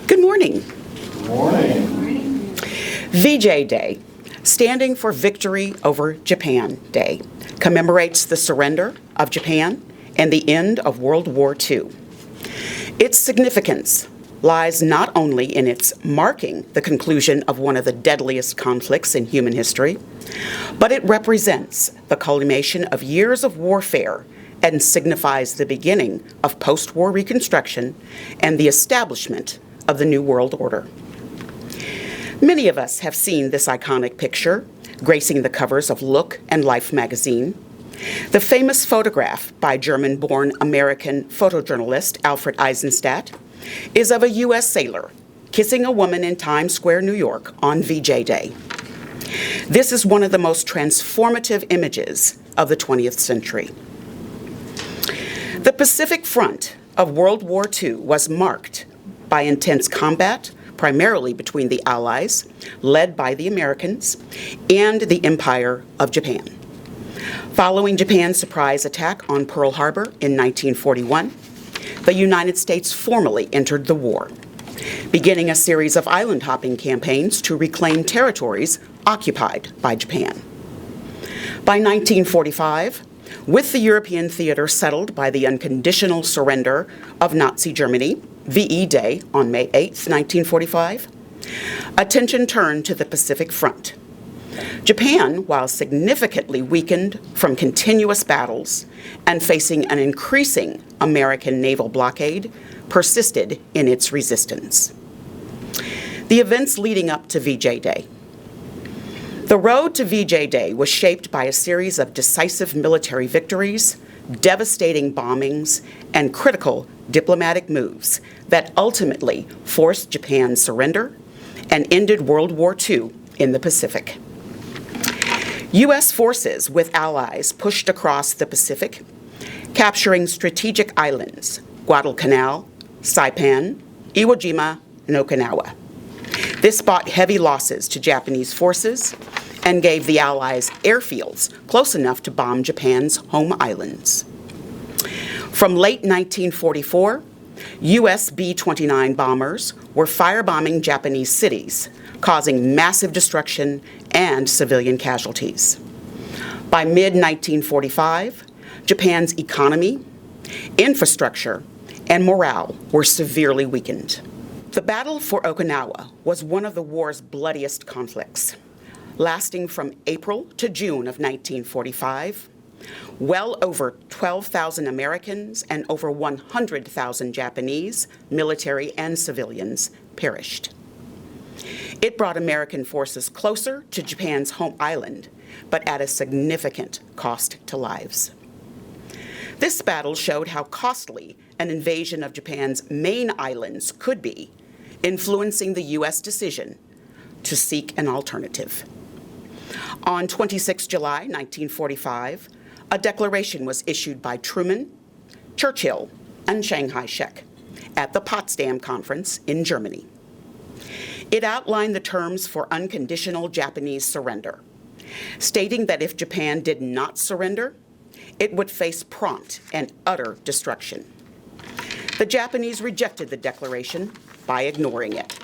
Good morning. Good morning. VJ Day, standing for Victory Over Japan Day, commemorates the surrender of Japan and the end of World War II. Its significance lies not only in its marking the conclusion of one of the deadliest conflicts in human history, but it represents the culmination of years of warfare and signifies the beginning of post-war reconstruction and the establishment of the New World Order. Many of us have seen this iconic picture gracing the covers of Look and Life magazine. The famous photograph by German-born American photojournalist Alfred Eisenstadt is of a U.S. sailor kissing a woman in Times Square, New York on VJ Day. This is one of the most transformative images of the 20th century. The Pacific Front of World War II was marked by intense combat, primarily between the Allies, led by the Americans, and the Empire of Japan. Following Japan's surprise attack on Pearl Harbor in 1941, the United States formally entered the war, beginning a series of island-hopping campaigns to reclaim territories occupied by Japan. By 1945, with the European theater settled by the unconditional surrender of Nazi Germany, VE Day on May 8, 1945, attention turned to the Pacific Front. Japan, while significantly weakened from continuous battles and facing an increasing American naval blockade, persisted in its resistance. The events leading up to VJ Day. The road to VJ Day was shaped by a series of decisive military victories, devastating bombings, and critical diplomatic moves that ultimately forced Japan's surrender and ended World War II in the Pacific. U.S. forces with allies pushed across the Pacific, capturing strategic islands, Guadalcanal, Saipan, Iwo Jima, and Okinawa. This brought heavy losses to Japanese forces and gave the Allies airfields close enough to bomb Japan's home islands. From late 1944, U.S. B-29 bombers were firebombing Japanese cities, causing massive destruction and civilian casualties. By mid-1945, Japan's economy, infrastructure, and morale were severely weakened. The battle for Okinawa was one of the war's bloodiest conflicts, lasting from April to June of 1945. Well over 12,000 Americans and over 100,000 Japanese, military and civilians, perished. It brought American forces closer to Japan's home island, but at a significant cost to lives. This battle showed how costly an invasion of Japan's main islands could be, influencing the U.S. decision to seek an alternative. On 26 July 1945, a declaration was issued by Truman, Churchill, and Shanghai Shek at the Potsdam Conference in Germany. It outlined the terms for unconditional Japanese surrender, stating that if Japan did not surrender, it would face prompt and utter destruction. The Japanese rejected the declaration by ignoring it.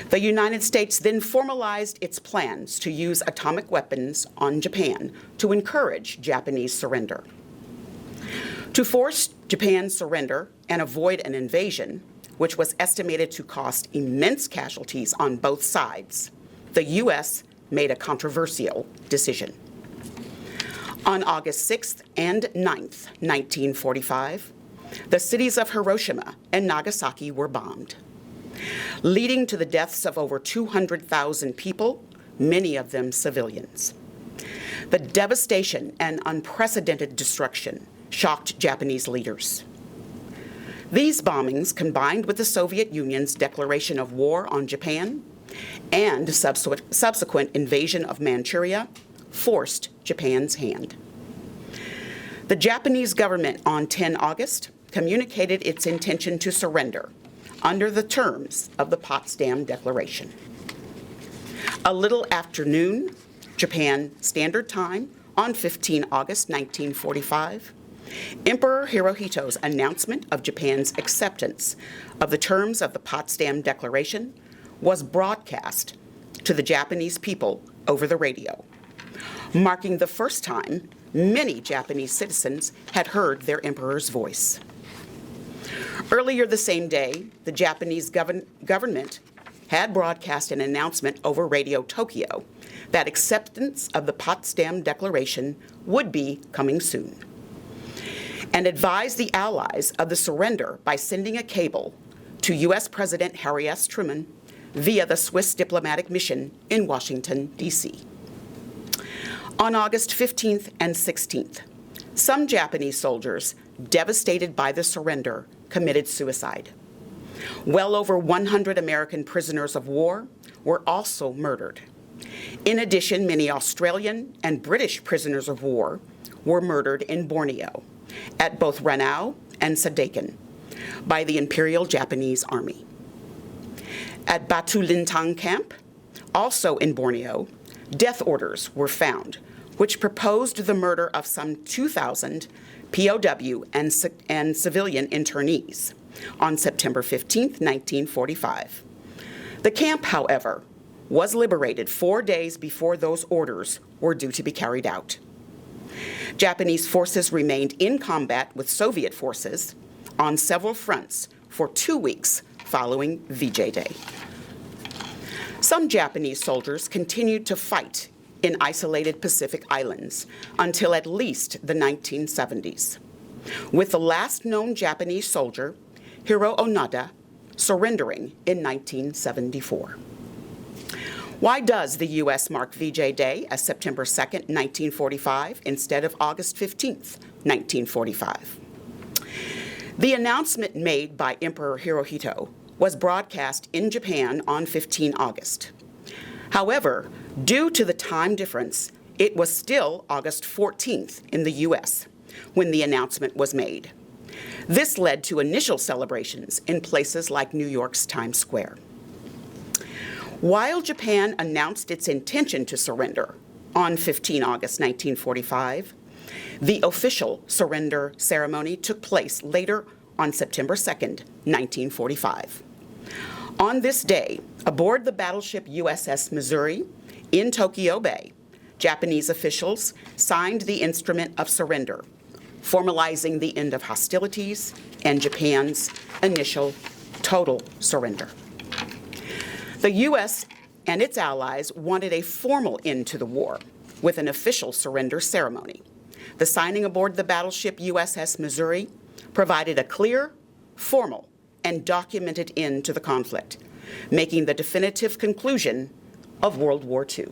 The United States then formalized its plans to use atomic weapons on Japan to encourage Japanese surrender. To force Japan's surrender and avoid an invasion, which was estimated to cost immense casualties on both sides, the U.S. made a controversial decision. On August 6th and 9th, 1945, the cities of Hiroshima and Nagasaki were bombed, leading to the deaths of over 200,000 people, many of them civilians. The devastation and unprecedented destruction shocked Japanese leaders. These bombings, combined with the Soviet Union's declaration of war on Japan and subsequent invasion of Manchuria, forced Japan's hand. The Japanese government on 10 August communicated its intention to surrender under the terms of the Potsdam Declaration. A little after noon, Japan Standard Time, on 15 August 1945, Emperor Hirohito's announcement of Japan's acceptance of the terms of the Potsdam Declaration was broadcast to the Japanese people over the radio, marking the first time many Japanese citizens had heard their emperor's voice. Earlier the same day, the Japanese government had broadcast an announcement over Radio Tokyo that acceptance of the Potsdam Declaration would be coming soon, and advised the Allies of the surrender by sending a cable to U.S. President Harry S. Truman via the Swiss diplomatic mission in Washington, D.C. On August 15th and 16th, some Japanese soldiers, devastated by the surrender, committed suicide. Well over 100 American prisoners of war were also murdered. In addition, many Australian and British prisoners of war were murdered in Borneo at both Ranao and Sadakan by the Imperial Japanese Army. At Batu Lintang Camp, also in Borneo, death orders were found, which proposed the murder of some 2,000 POW and civilian internees on September 15, 1945. The camp, however, was liberated 4 days before those orders were due to be carried out. Japanese forces remained in combat with Soviet forces on several fronts for 2 weeks following VJ Day. Some Japanese soldiers continued to fight in isolated Pacific islands until at least the 1970s, with the last known Japanese soldier, Hiro Onoda, surrendering in 1974. Why does the U.S. mark VJ Day as September 2nd, 1945, instead of August 15th, 1945? The announcement made by Emperor Hirohito was broadcast in Japan on 15 August. However, due to the time difference, it was still August 14th in the U.S. when the announcement was made. This led to initial celebrations in places like New York's Times Square. While Japan announced its intention to surrender on 15 August 1945, the official surrender ceremony took place later on September 2nd, 1945. On this day, aboard the battleship USS Missouri in Tokyo Bay, Japanese officials signed the instrument of surrender, formalizing the end of hostilities and Japan's initial total surrender. The U.S. and its allies wanted a formal end to the war with an official surrender ceremony. The signing aboard the battleship USS Missouri provided a clear, formal, and documented end to the conflict, making the definitive conclusion of World War II.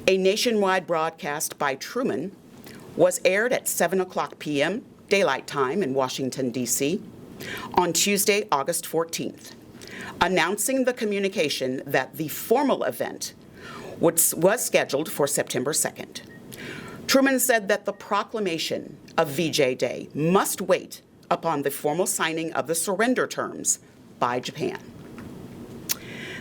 A nationwide broadcast by Truman was aired at 7:00 p.m. Daylight Time in Washington, D.C. on Tuesday, August 14th, announcing the communication that the formal event was scheduled for September 2nd. Truman said that the proclamation of VJ Day must wait upon the formal signing of the surrender terms by Japan.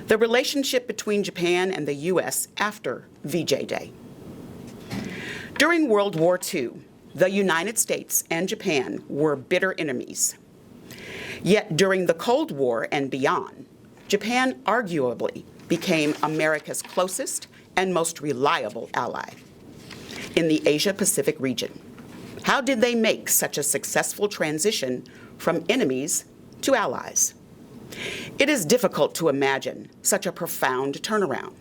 The relationship between Japan and the U.S. after VJ Day. During World War II, the United States and Japan were bitter enemies. Yet during the Cold War and beyond, Japan arguably became America's closest and most reliable ally in the Asia-Pacific region. How did they make such a successful transition from enemies to allies? It is difficult to imagine such a profound turnaround.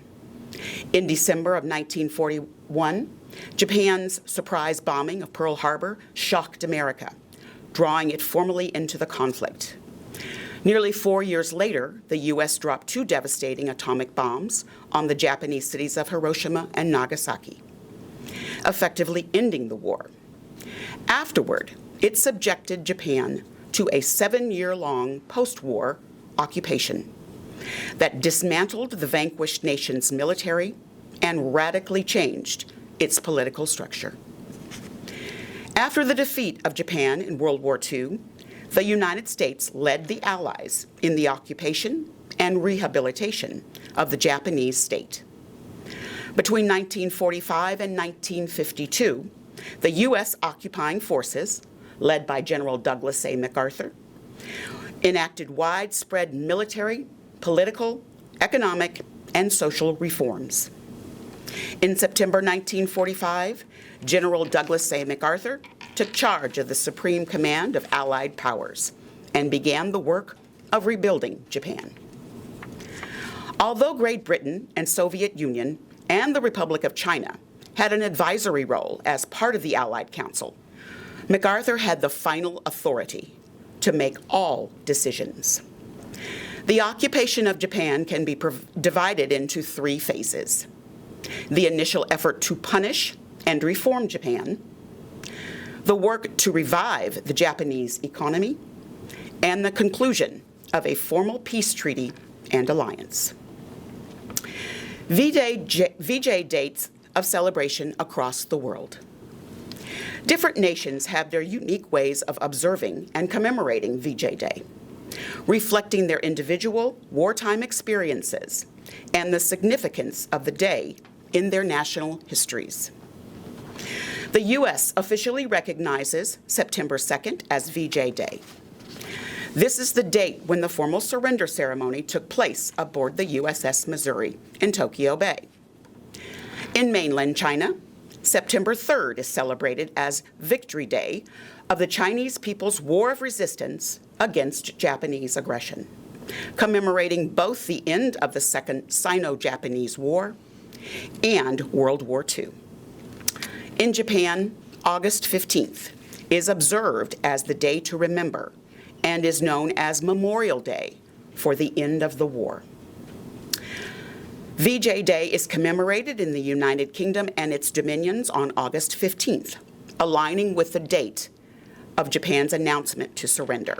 In December of 1941, Japan's surprise bombing of Pearl Harbor shocked America, drawing it formally into the conflict. Nearly 4 years later, the U.S. dropped 2 devastating atomic bombs on the Japanese cities of Hiroshima and Nagasaki, effectively ending the war. Afterward, it subjected Japan to a 7-year-long post-war occupation that dismantled the vanquished nation's military and radically changed its political structure. After the defeat of Japan in World War II, the United States led the Allies in the occupation and rehabilitation of the Japanese state. Between 1945 and 1952, the U.S. occupying forces, led by General Douglas A. MacArthur, enacted widespread military, political, economic, and social reforms. In September 1945, General Douglas A. MacArthur took charge of the Supreme Command of Allied powers and began the work of rebuilding Japan. Although Great Britain and Soviet Union and the Republic of China had an advisory role as part of the Allied Council, MacArthur had the final authority to make all decisions. The occupation of Japan can be divided into three phases: the initial effort to punish and reform Japan, the work to revive the Japanese economy, and the conclusion of a formal peace treaty and alliance. VJ dates of celebration across the world. Different nations have their unique ways of observing and commemorating VJ Day, reflecting their individual wartime experiences and the significance of the day in their national histories. The U.S. officially recognizes September 2nd as VJ Day. This is the date when the formal surrender ceremony took place aboard the USS Missouri in Tokyo Bay. In mainland China, September 3rd is celebrated as Victory Day of the Chinese People's War of Resistance against Japanese aggression, commemorating both the end of the Second Sino-Japanese War and World War II. In Japan, August 15th is observed as the day to remember and is known as Memorial Day for the end of the war. VJ Day is commemorated in the United Kingdom and its dominions on August 15th, aligning with the date of Japan's announcement to surrender.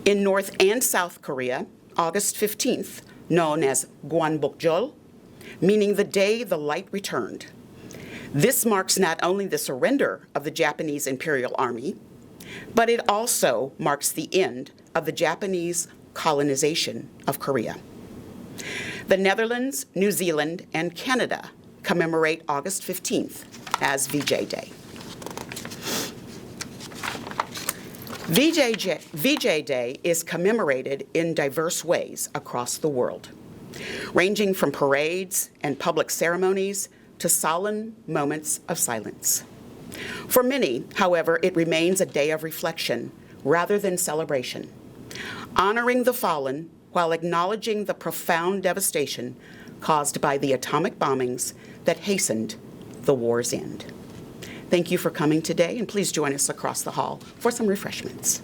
In North and South Korea, August 15th, known as Gwanbokjeol, meaning the day the light returned. This marks not only the surrender of the Japanese Imperial Army, but it also marks the end of the Japanese colonization of Korea. The Netherlands, New Zealand, and Canada commemorate August 15th as VJ Day. VJ Day is commemorated in diverse ways across the world, ranging from parades and public ceremonies to solemn moments of silence. For many, however, it remains a day of reflection rather than celebration, honoring the fallen while acknowledging the profound devastation caused by the atomic bombings that hastened the war's end. Thank you for coming today, and please join us across the hall for some refreshments.